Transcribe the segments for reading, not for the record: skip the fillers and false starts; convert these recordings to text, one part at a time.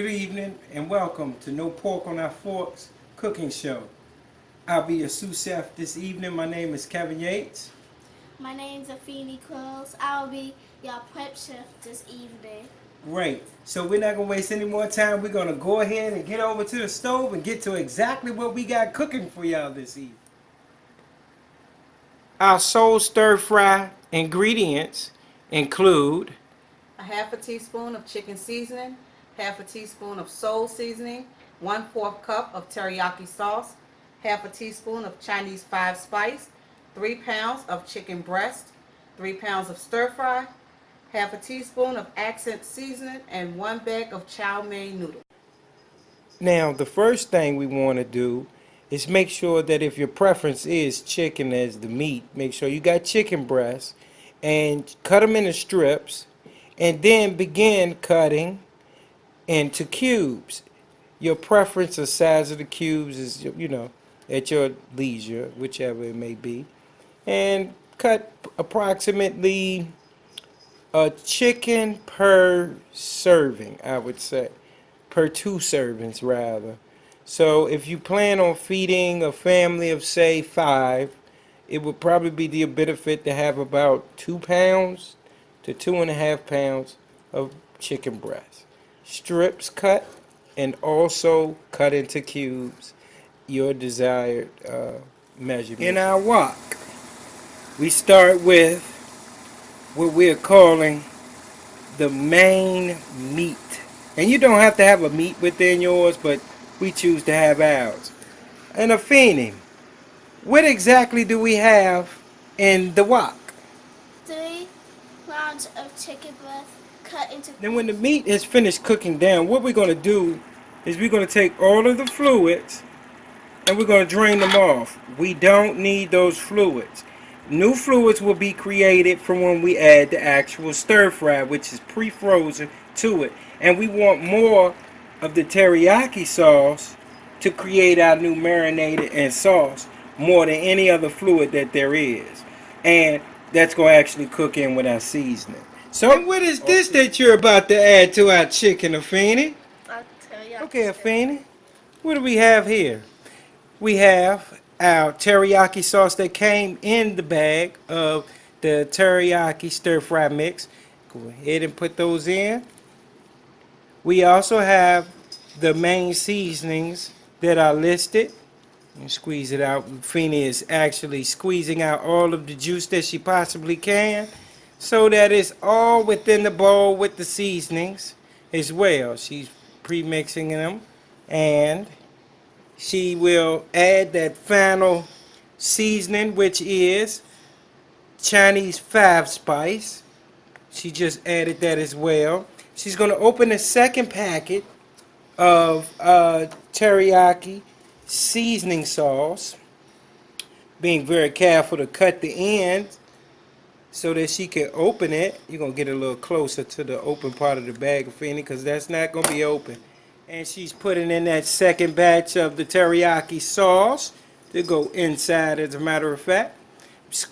Good evening and welcome to No Pork on Our Forks cooking show. I'll be your sous chef this evening. My name is Kevin Yates. My name's Afeni Quills. I'll be your prep chef this evening. Great. So we're not going to waste any more time. We're going to go ahead and get over to the stove and get to exactly what we got cooking for y'all this evening. Our soul stir fry ingredients include a half a teaspoon of chicken seasoning, half a teaspoon of soul seasoning, 1/4 cup of teriyaki sauce, half a teaspoon of Chinese 5-spice, 3 pounds of chicken breast, 3 pounds of stir fry, half a teaspoon of accent seasoning, and 1 bag of chow mein noodles. Now, the first thing we want to do is make sure that if your preference is chicken as the meat, make sure you got chicken breasts and cut them into strips and then begin cutting into cubes. Your preference of size of the cubes is, at your leisure, whichever it may be. And cut approximately a chicken per serving, I would say. Per 2 servings, rather. So if you plan on feeding a family of, say, 5, it would probably be the benefit to have about 2 pounds to 2.5 pounds of chicken breast. Strips cut and also cut into cubes, your desired measurement. In our wok, we start with what we're calling the main meat. And you don't have to have a meat within yours, but we choose to have ours. And Afeni, what exactly do we have in the wok? 3 rounds of chicken breast cut into. Then when the meat is finished cooking down, what we're going to do is we're going to take all of the fluids and we're going to drain them off. We don't need those fluids. New fluids will be created from when we add the actual stir fry, which is pre-frozen, to it. And we want more of the teriyaki sauce to create our new marinated and sauce more than any other fluid that there is. And that's going to actually cook in with our seasoning. So, and what is this that you're about to add to our chicken, Afeni? I'll tell you. Okay, Afeni, what do we have here? We have our teriyaki sauce that came in the bag of the teriyaki stir fry mix. Go ahead and put those in. We also have the main seasonings that are listed. And squeeze it out. Afeni is actually squeezing out all of the juice that she possibly can so that it's all within the bowl with the seasonings as well. She's pre-mixing them and she will add that final seasoning, which is Chinese 5-spice. She just added that as well. She's going to open the second packet of teriyaki seasoning sauce, being very careful to cut the ends so that she can open it. You're going to get a little closer to the open part of the bag, Afeni, because that's not going to be open. And she's putting in that second batch of the teriyaki sauce to go inside, as a matter of fact.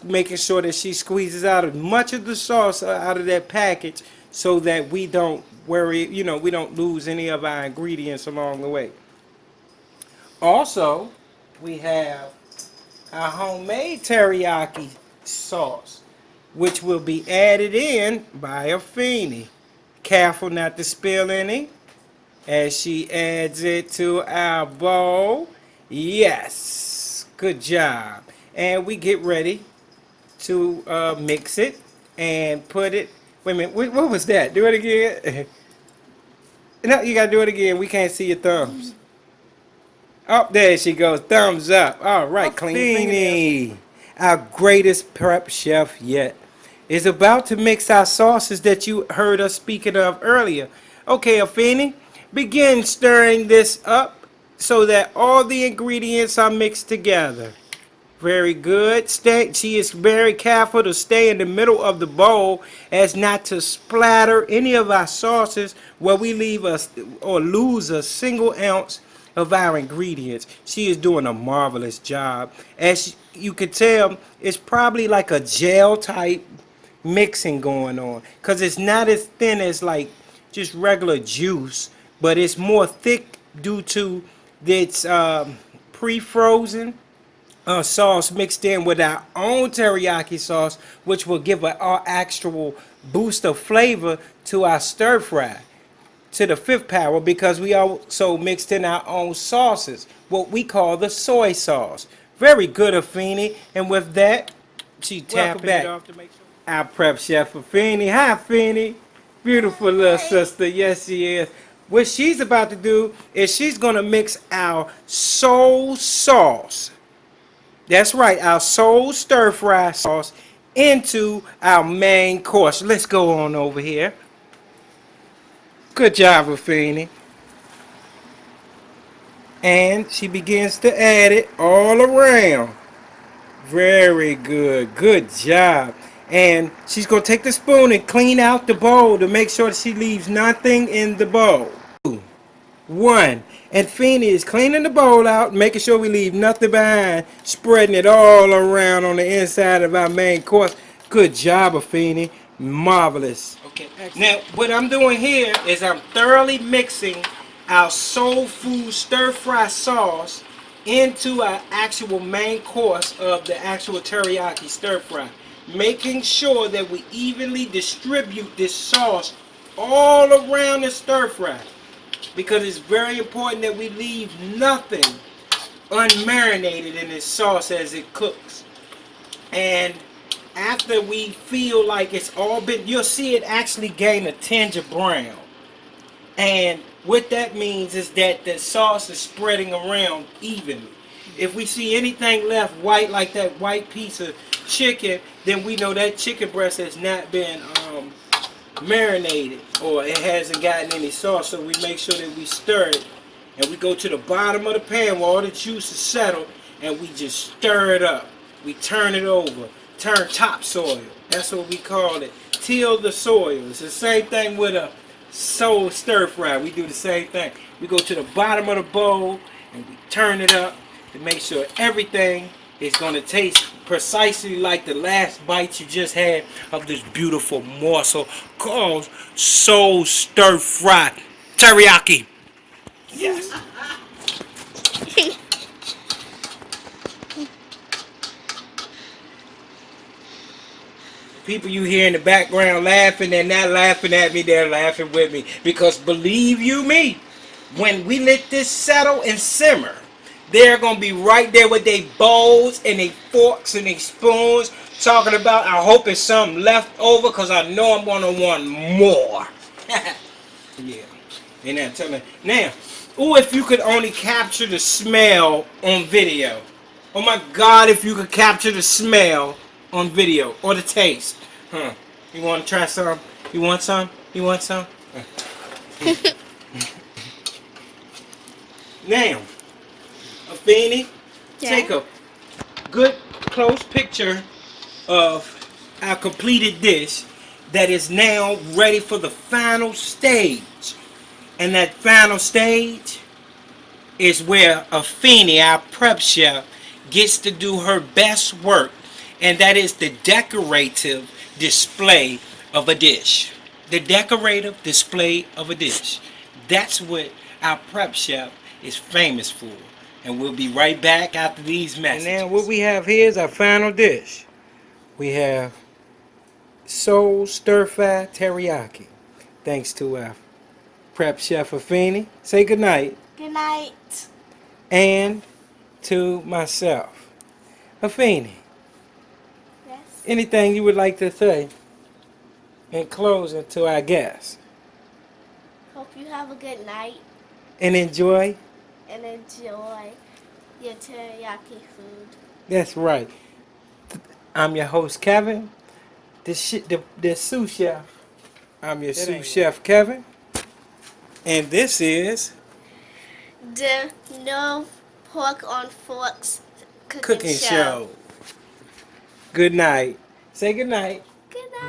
Making sure that she squeezes out as much of the sauce out of that package so that we don't worry, we don't lose any of our ingredients along the way. Also, we have our homemade teriyaki sauce, which will be added in by Afeni. Careful not to spill any as she adds it to our bowl. Yes, good job. And we get ready to mix it and put it. Wait a minute, what was that? Do it again. No, you gotta do it again. We can't see your thumbs. Oh, there she goes. Thumbs up. All right, Afeni, our greatest prep chef yet, is about to mix our sauces that you heard us speaking of earlier. Okay, Afeni, begin stirring this up so that all the ingredients are mixed together. Very good. She is very careful to stay in the middle of the bowl as not to splatter any of our sauces where we leave us or lose a single ounce of our ingredients. She is doing a marvelous job. As you can tell, it's probably like a gel type mixing going on because it's not as thin as like just regular juice, but it's more thick due to its pre-frozen sauce mixed in with our own teriyaki sauce, which will give our actual boost of flavor to our stir fry, to the fifth power, because we also mixed in our own sauces, what we call the soy sauce. Very good, Afeni. And with that, she tapping it off to make sure. Our prep chef, Afeni. Hi, Afeni. Beautiful little sister. Yes, she is. What she's about to do is she's going to mix our soul sauce. That's right, our soul stir fry sauce into our main course. Let's go on over here. Good job, Afeni. And she begins to add it all around. Very good. Good job. And she's going to take the spoon and clean out the bowl to make sure that she leaves nothing in the bowl. 2, 1. And Feeney is cleaning the bowl out, making sure we leave nothing behind, spreading it all around on the inside of our main course. Good job, Afeni. Marvelous. Okay. Now, what I'm doing here is I'm thoroughly mixing our soul food stir fry sauce into our actual main course of the actual teriyaki stir fry, making sure that we evenly distribute this sauce all around the stir fry, because it's very important that we leave nothing unmarinated in this sauce as it cooks. And after we feel like it's all been, you'll see it actually gain a tinge of brown. And what that means is that the sauce is spreading around evenly. If we see anything left white, like that white piece of chicken, then we know that chicken breast has not been marinated, or it hasn't gotten any sauce. So we make sure that we stir it, and we go to the bottom of the pan where all the juice is settled, and we just stir it up. We turn it over, turn topsoil. That's what we call it. Till the soil. It's the same thing with a soul stir fry. We do the same thing. We go to the bottom of the bowl and we turn it up to make sure everything is going to taste precisely like the last bite you just had of this beautiful morsel called soul stir fry teriyaki. Yes. People you hear in the background laughing, they're not laughing at me, they're laughing with me. Because believe you me, when we let this settle and simmer, they're going to be right there with their bowls and their forks and their spoons, talking about, I hope it's something left over, because I know I'm going to want more. Yeah. And now, tell me. Now, ooh, if you could only capture the smell on video. Oh my God, if you could capture the smell on video, or the taste. Huh. You want to try some? You want some? You want some? Now, Afeni, take a good close picture of our completed dish that is now ready for the final stage. And that final stage is where Afeni, our prep chef, gets to do her best work. And that is the decorative display of a dish. The decorative display of a dish. That's what our prep chef is famous for. And we'll be right back after these messages. And now what we have here is our final dish. We have soul stir fry teriyaki. Thanks to our prep chef Afeni. Say goodnight. Good night. And to myself. Afeni. Anything you would like to say in closing to our guests? Hope you have a good night And enjoy? and enjoy your teriyaki food. That's right. I'm your host, Kevin, the sous chef. I'm your sous chef, Kevin. And this is The No Pork on Forks Cooking Show. Good night. Say good night. Good night.